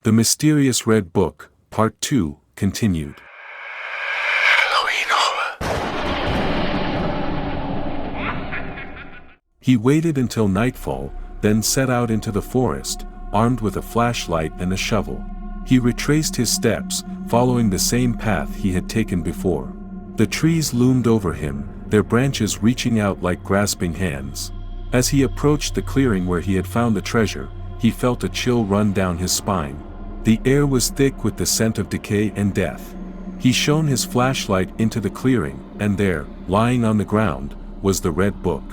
The Mysterious Red Book, Part 2, continued. He waited until nightfall, then set out into the forest, armed with a flashlight and a shovel. He retraced his steps, following the same path he had taken before. The trees loomed over him, their branches reaching out like grasping hands. As he approached the clearing where he had found the treasure, he felt a chill run down his spine. The air was thick with the scent of decay and death. He shone his flashlight into the clearing, and there, lying on the ground, was the Red Book.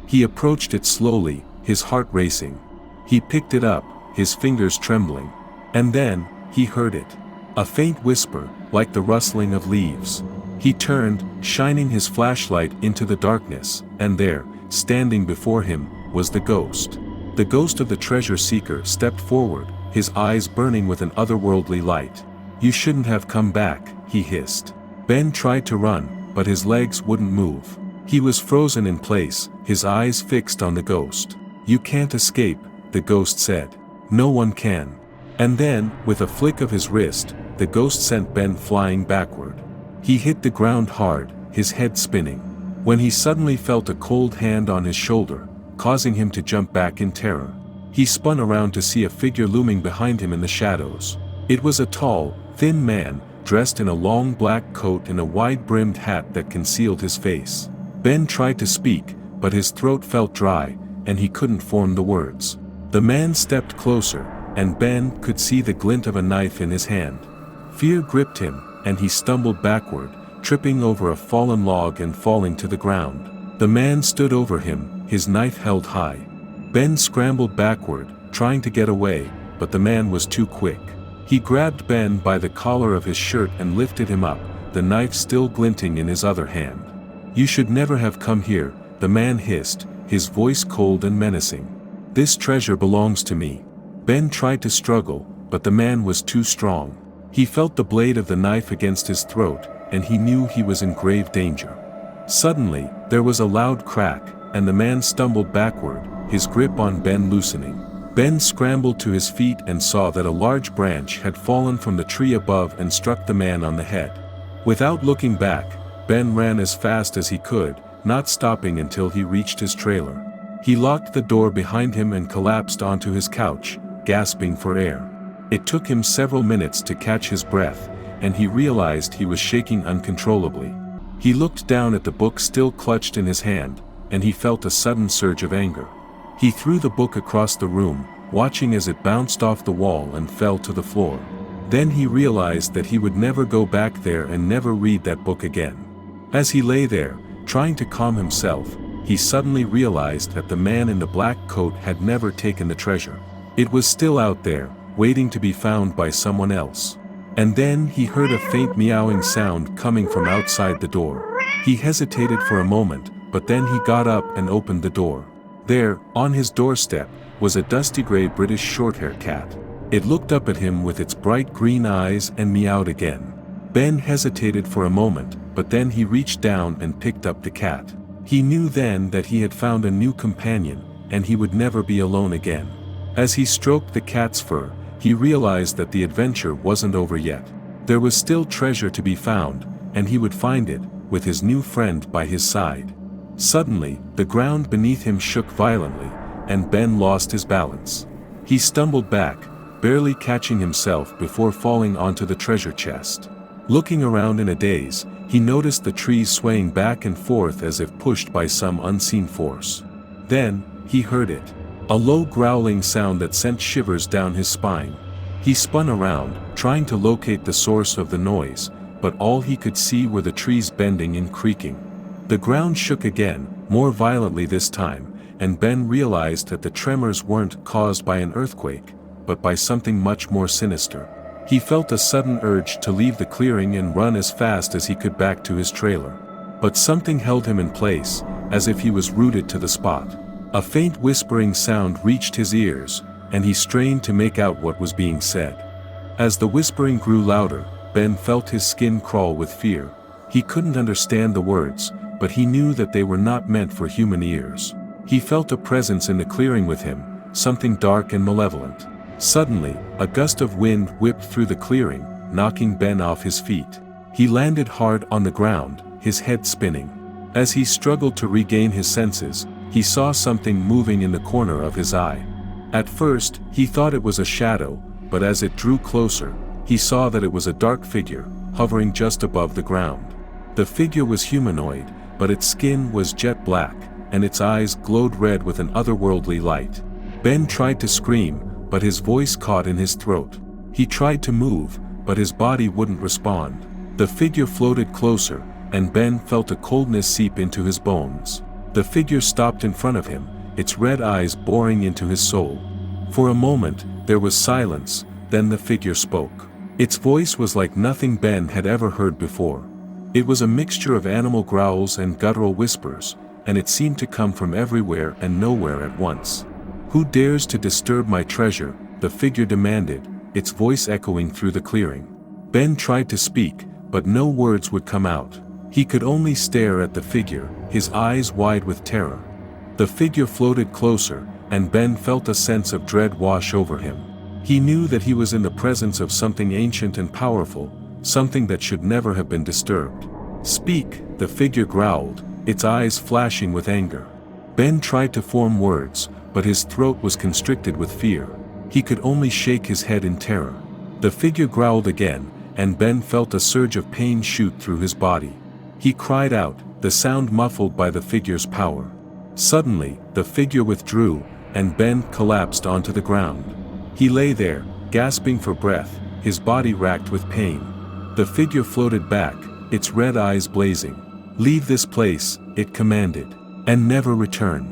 He approached it slowly, his heart racing. He picked it up, his fingers trembling. And then, he heard it. A faint whisper, like the rustling of leaves. He turned, shining his flashlight into the darkness, and there, standing before him, was the ghost. The ghost of the treasure seeker stepped forward, his eyes burning with an otherworldly light. "You shouldn't have come back," he hissed. Ben tried to run, but his legs wouldn't move. He was frozen in place, his eyes fixed on the ghost. "You can't escape," the ghost said. "No one can." And then, with a flick of his wrist, the ghost sent Ben flying backward. He hit the ground hard, his head spinning. When he suddenly felt a cold hand on his shoulder, causing him to jump back in terror. He spun around to see a figure looming behind him in the shadows. It was a tall, thin man, dressed in a long black coat and a wide-brimmed hat that concealed his face. Ben tried to speak, but his throat felt dry, and he couldn't form the words. The man stepped closer, and Ben could see the glint of a knife in his hand. Fear gripped him, and he stumbled backward, tripping over a fallen log and falling to the ground. The man stood over him, his knife held high. Ben scrambled backward, trying to get away, but the man was too quick. He grabbed Ben by the collar of his shirt and lifted him up, the knife still glinting in his other hand. "You should never have come here," the man hissed, his voice cold and menacing. "This treasure belongs to me." Ben tried to struggle, but the man was too strong. He felt the blade of the knife against his throat, and he knew he was in grave danger. Suddenly, there was a loud crack, and the man stumbled backward, his grip on Ben loosening. Ben scrambled to his feet and saw that a large branch had fallen from the tree above and struck the man on the head. Without looking back, Ben ran as fast as he could, not stopping until he reached his trailer. He locked the door behind him and collapsed onto his couch, gasping for air. It took him several minutes to catch his breath, and he realized he was shaking uncontrollably. He looked down at the book still clutched in his hand, and he felt a sudden surge of anger. He threw the book across the room, watching as it bounced off the wall and fell to the floor. Then he realized that he would never go back there and never read that book again. As he lay there, trying to calm himself, he suddenly realized that the man in the black coat had never taken the treasure. It was still out there, waiting to be found by someone else. And then he heard a faint meowing sound coming from outside the door. He hesitated for a moment, but then he got up and opened the door. There, on his doorstep, was a dusty gray British short-haired cat. It looked up at him with its bright green eyes and meowed again. Ben hesitated for a moment, but then he reached down and picked up the cat. He knew then that he had found a new companion, and he would never be alone again. As he stroked the cat's fur, he realized that the adventure wasn't over yet. There was still treasure to be found, and he would find it, with his new friend by his side. Suddenly, the ground beneath him shook violently, and Ben lost his balance. He stumbled back, barely catching himself before falling onto the treasure chest. Looking around in a daze, he noticed the trees swaying back and forth as if pushed by some unseen force. Then, he heard it. A low growling sound that sent shivers down his spine. He spun around, trying to locate the source of the noise, but all he could see were the trees bending and creaking. The ground shook again, more violently this time, and Ben realized that the tremors weren't caused by an earthquake, but by something much more sinister. He felt a sudden urge to leave the clearing and run as fast as he could back to his trailer. But something held him in place, as if he was rooted to the spot. A faint whispering sound reached his ears, and he strained to make out what was being said. As the whispering grew louder, Ben felt his skin crawl with fear. He couldn't understand the words, but he knew that they were not meant for human ears. He felt a presence in the clearing with him, something dark and malevolent. Suddenly, a gust of wind whipped through the clearing, knocking Ben off his feet. He landed hard on the ground, his head spinning. As he struggled to regain his senses, he saw something moving in the corner of his eye. At first, he thought it was a shadow, but as it drew closer, he saw that it was a dark figure, hovering just above the ground. The figure was humanoid, but its skin was jet black, and its eyes glowed red with an otherworldly light. Ben tried to scream, but his voice caught in his throat. He tried to move, but his body wouldn't respond. The figure floated closer, and Ben felt a coldness seep into his bones. The figure stopped in front of him, its red eyes boring into his soul. For a moment, there was silence, then the figure spoke. Its voice was like nothing Ben had ever heard before. It was a mixture of animal growls and guttural whispers, and it seemed to come from everywhere and nowhere at once. "Who dares to disturb my treasure?" the figure demanded, its voice echoing through the clearing. Ben tried to speak, but no words would come out. He could only stare at the figure, his eyes wide with terror. The figure floated closer, and Ben felt a sense of dread wash over him. He knew that he was in the presence of something ancient and powerful, something that should never have been disturbed. "Speak," the figure growled, its eyes flashing with anger. Ben tried to form words, but his throat was constricted with fear. He could only shake his head in terror. The figure growled again, and Ben felt a surge of pain shoot through his body. He cried out, the sound muffled by the figure's power. Suddenly, the figure withdrew, and Ben collapsed onto the ground. He lay there, gasping for breath, his body racked with pain. The figure floated back, its red eyes blazing. "Leave this place," it commanded, "and never return."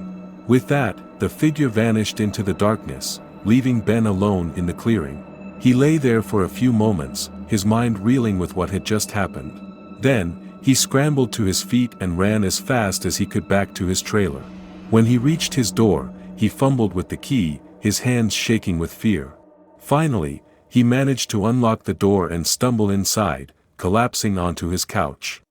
With that, the figure vanished into the darkness, leaving Ben alone in the clearing. He lay there for a few moments, his mind reeling with what had just happened. Then, he scrambled to his feet and ran as fast as he could back to his trailer. When he reached his door, he fumbled with the key, his hands shaking with fear. Finally, he managed to unlock the door and stumble inside, collapsing onto his couch.